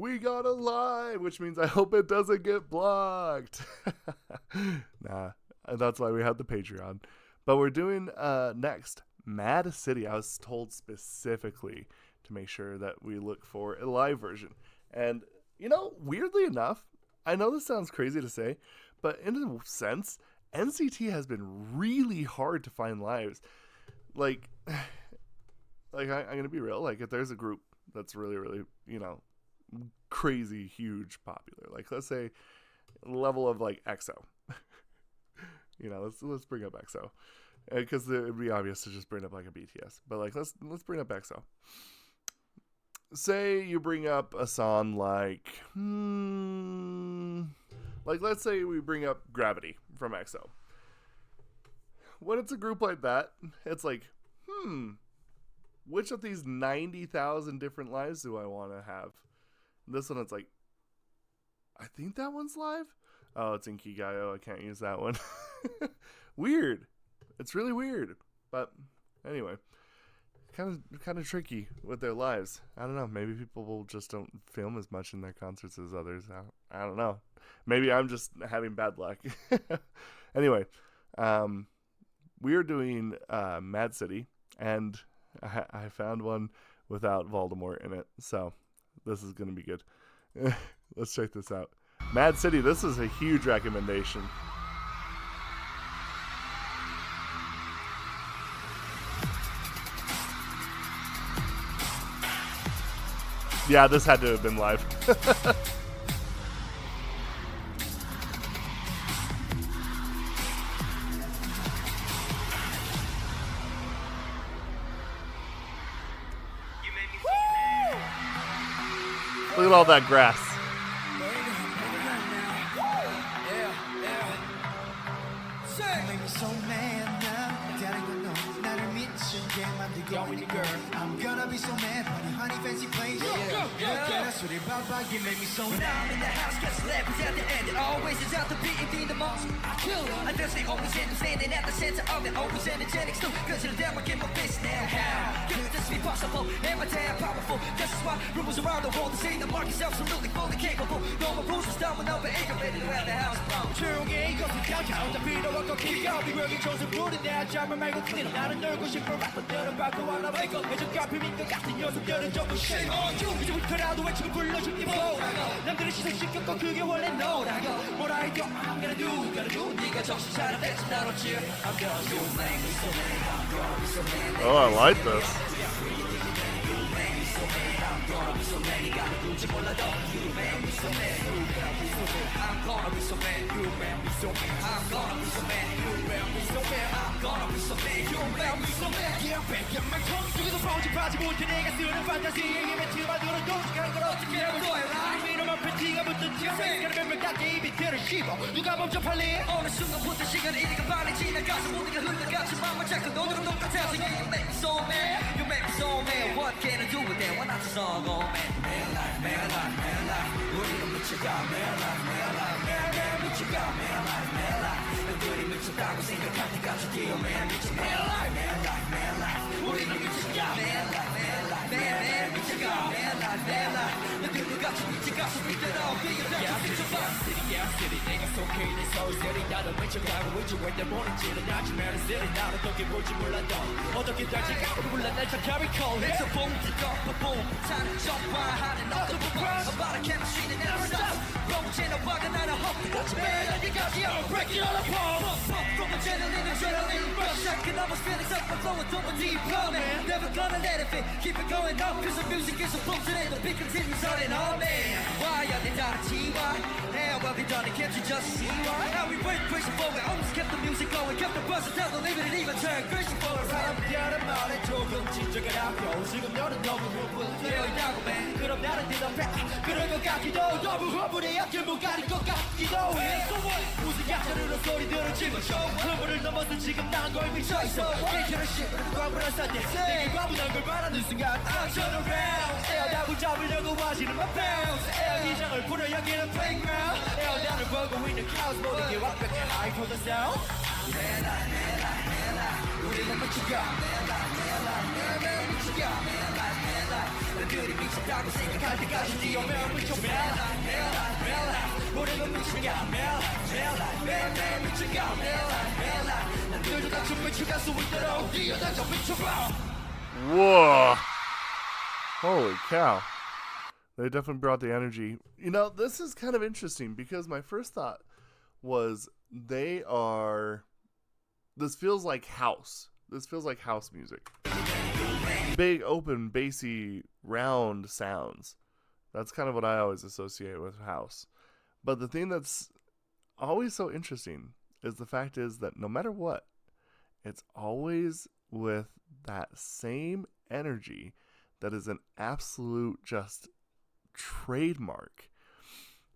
we got a live, which means I hope it doesn't get blocked. Nah, that's why we had the Patreon. But we're doing next Mad City. I was told specifically to make sure that we look for a live version. And, you know, weirdly enough, I know this sounds crazy to say, but in a sense, NCT has been really hard to find lives. Like I'm going to be real. Like, if there's a group that's really, really, you know, crazy, huge, popular, like, let's say, level of, like, EXO. You know, let's bring up EXO. Because it would be obvious to just bring up, like, a BTS. But, like, let's bring up EXO. Say you bring up a song like, let's say we bring up Gravity from EXO. When it's a group like that, it's like, which of these 90,000 different lives do I want to have? This one, it's like, I think that one's live? Oh, it's in Kigayo. I can't use that one. Weird. It's really weird. But anyway, kind of tricky with their lives. I don't know. Maybe people just don't film as much in their concerts as others. I don't know. Maybe I'm just having bad luck. Anyway, we are doing Mad City, and I found one without Voldemort in it. So this is going to be good. Let's check this out. Mad City, this is a huge recommendation. Yeah, this had to have been live. Look at all that grass. I'm gonna be so mad, honey, fancy place. You make me so mad. Now I'm in the house, got celebrities at the end. It always is out to be in the most. I kill it. I just always end up standing at the center of it. Always energetic, still, cause you're the devil, get my fist now. How could this be possible? Am I damn powerful? This is why rumors around the world say the mark is absolutely fully capable. No more rules are done when overactivated around the house. 조용히 이것은 countdown. 다 필요 없고 기가 비명이 조선 부르네. 잠을 말고 clean up. 나는 놀고 싶어 래퍼들은 바꿔 하나 make up. 매적과 비밀 것 같은 녀석들은 전부 shame on you. 이제부터라도 외치고 불러줄 니 뭐라고. 남들의 시선 시켰고 그게 원래 너라고. 뭐라 해도 I'm gonna do. 네가 정신 차려 대체 나로 cheer. I'm gonna do. Make me so mad. I'm gonna be so mad. Oh, I like this. I'm gonna be so mad. 네가 누군지 몰라도 You make me so mad. I'm gonna be so mad. You make me so mad. I'm gonna be so mad. You make me so mad. I'm gonna be so mad. You make me so mad. Yeah, baby, my tongue 중에서 pau지 못해 내가 쓰는 판타지에 매트만 들어 도착한 걸 어떻게 하면 좋아해. 이놈의 팬티가 붙은 티가 생각을 몇몇 가게 입이 들을 씹어. 누가 먼저 팔리? 어느 순간부터 시간이 이리가 빨리 지나가서 모두가 흘러갔지만 자꾸 너들은 똑같아서 You make me so mad. You make me so mad. What can I do with that? when I song on man life. 우리는 미쳐가 man life. 미쳐가 man life. 너들이 미쳤다고 생각할 때까지 뛰어 man 미쳐 man life. 우리는 미쳐가 man life. 미쳐가 man life. 너들과 같이 미쳐가서 믿어라. Yeah, city. 내가 속해 있는 서울 city. 나도 미쳐가고 있지 왜 때문인지는 아직 man city. 나는 어떻게 볼지 몰라도 어떻게 될지 까고 몰라 날 참 carry cold. It's a boom, boom. 차는 전화하는 너도 보고 about a chemistry that never stops. 롱체나 화가 나는 헛같이 매일 어디까지 I'm breaking all apart. From adrenaline rush. I can almost feel it up my flow and double deep man. Never gonna let it fit. Keep it going up cause the music is a boom today. The beat continues on and on man. Why are they 다르지 why? Now what we done it can't you just see why? Now we wait pushing forward. Almost kept the music going. Kept the buzz until the limit and even turned crazy forward. 사람들은 말해 조금 진정을 하고 지금 너는 너무 흥분되어 있다고 man. 그럼 나는 대답해 그럴 것 같기도 너무 흥분해 약간 못 가릴 것 같기도 해. 무슨 약자르는 소리 들을지만 흥분을 넘어서 지금 난 거에 미쳐있어. 괜찮은 shit을 과분한 사태 내게 과분한 걸 바라는 순간 I turn around. 에어다고 잡으려고 하시는 my bounce. 에어기장을 부려 여기는 playground. 에어단을 보고 있는 clouds 모든 게 완벽해 high for the sound. Man life. 우리는 미쳐가 Man life. 미쳐가 Man life. 사람들이 미쳤다고 생각할 때까지 뛰어매일 미쳐 매일 life 우리는 미쳐가 매일 미쳐가 매일 life 남들도 다 좀 미쳐갈 수 있도록 뛰어다져 미쳐봐. Whoa. Holy cow. They definitely brought the energy. You know, this is kind of interesting because my first thought was this feels like house. This feels like house music. Big, open, bassy, round sounds. That's kind of what I always associate with house. But the thing that's always so interesting is the fact is that no matter what, it's always with that same energy that is an absolute just trademark.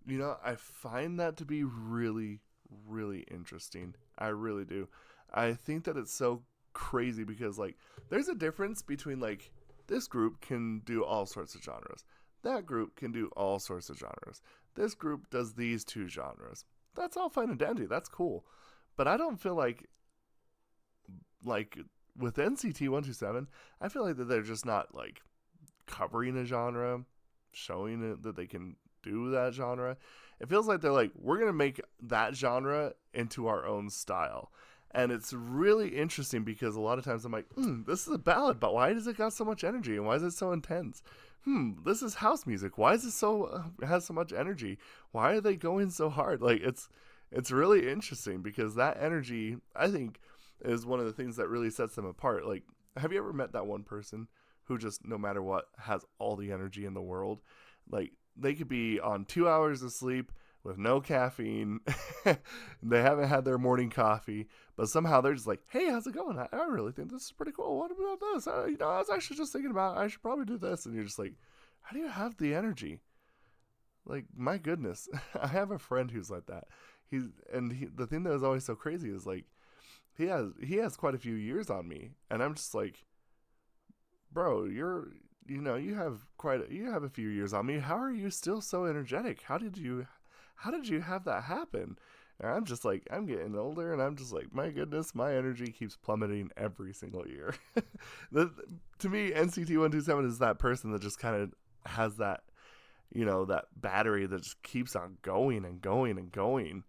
You know, I find that to be really, really interesting. I really do. I think that it's so crazy because, like, there's a difference between, like, this group can do all sorts of genres. That group can do all sorts of genres. This group does these two genres. That's all fine and dandy. That's cool. But I don't feel like with NCT 127, I feel like that they're just not, like, covering a genre, showing it that they can do that genre. It feels like they're like, we're going to make that genre into our own style. And it's really interesting because a lot of times I'm like, this is a ballad, but why does it got so much energy? And why is it so intense? This is house music. Why is it has so much energy? Why are they going so hard? Like, it's really interesting because that energy, I think, is one of the things that really sets them apart. Like, have you ever met that one person who just, no matter what, has all the energy in the world? Like, they could be on 2 hours of sleep with no caffeine. They haven't had their morning coffee, but somehow they're just like, hey, how's it going? I really think this is pretty cool. What about this? I was actually just thinking about, I should probably do this. And you're just like, how do you have the energy? Like, my goodness. I have a friend who's like that. The thing that was always so crazy is, like, he has quite a few years on me, and I'm just like, bro, you have a few years on me. How are you still so energetic? How did you have that happen? And I'm just like, I'm getting older, and I'm just like, my goodness, my energy keeps plummeting every single year. To me, NCT 127 is that person that just kind of has that, that battery that just keeps on going and going and going.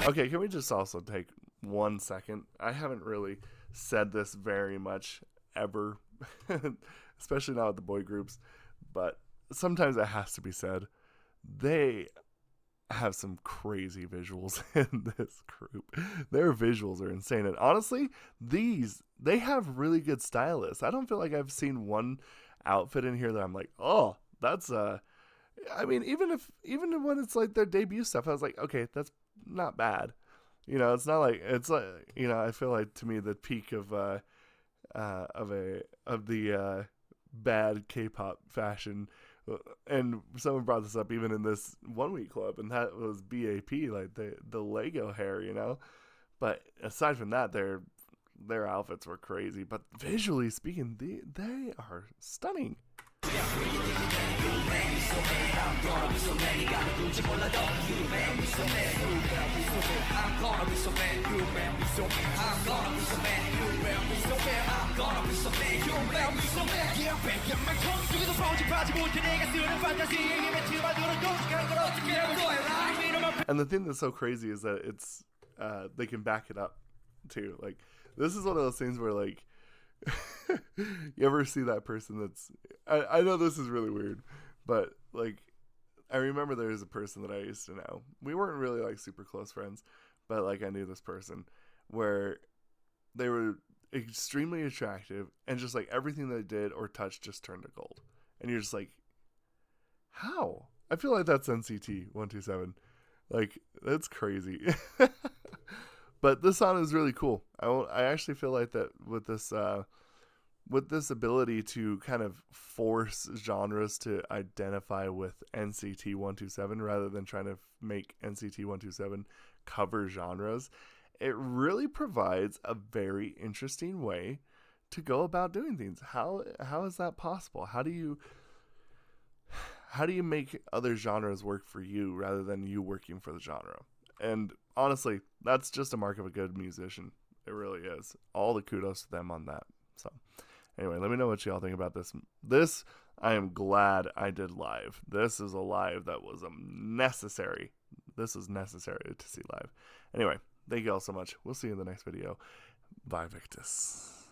Okay, can we just also take 1 second? I haven't really said this very much ever, especially not with the boy groups, but sometimes it has to be said. They have some crazy visuals in this group. Their visuals are insane, and honestly, they have really good stylists. I don't feel like I've seen one outfit in here that I'm like, oh, that's I mean, even when it's like their debut stuff, I was like, okay, that's not bad. It's not like, it's like, I feel like, to me, the peak of the bad K-pop fashion. And someone brought this up even in this 1 week club, and that was BAP, like the Lego hair, But aside from that, their outfits were crazy. But visually speaking, they are stunning. And the thing that's so crazy is that it's they can back it up too. Like, this is one of those things where, like, you ever see that person that's, I know this is really weird, but, like, I remember there was a person that I used to know. We weren't really, like, super close friends, but, like, I knew this person where they were extremely attractive, and just, like, everything they did or touched just turned to gold. And you're just like, how? I feel like that's NCT 127. Like, that's crazy. But this song is really cool. I actually feel like that with this ability to kind of force genres to identify with NCT 127 rather than trying to make NCT 127 cover genres, it really provides a very interesting way to go about doing things. How is that possible? How do you make other genres work for you rather than you working for the genre? And honestly, that's just a mark of a good musician. It really is. All the kudos to them on that. So anyway, let me know what y'all think about this. This, I am glad I did live. This is a live that was necessary. This is necessary to see live. Anyway, thank you all so much. We'll see you in the next video. Bye, Victus.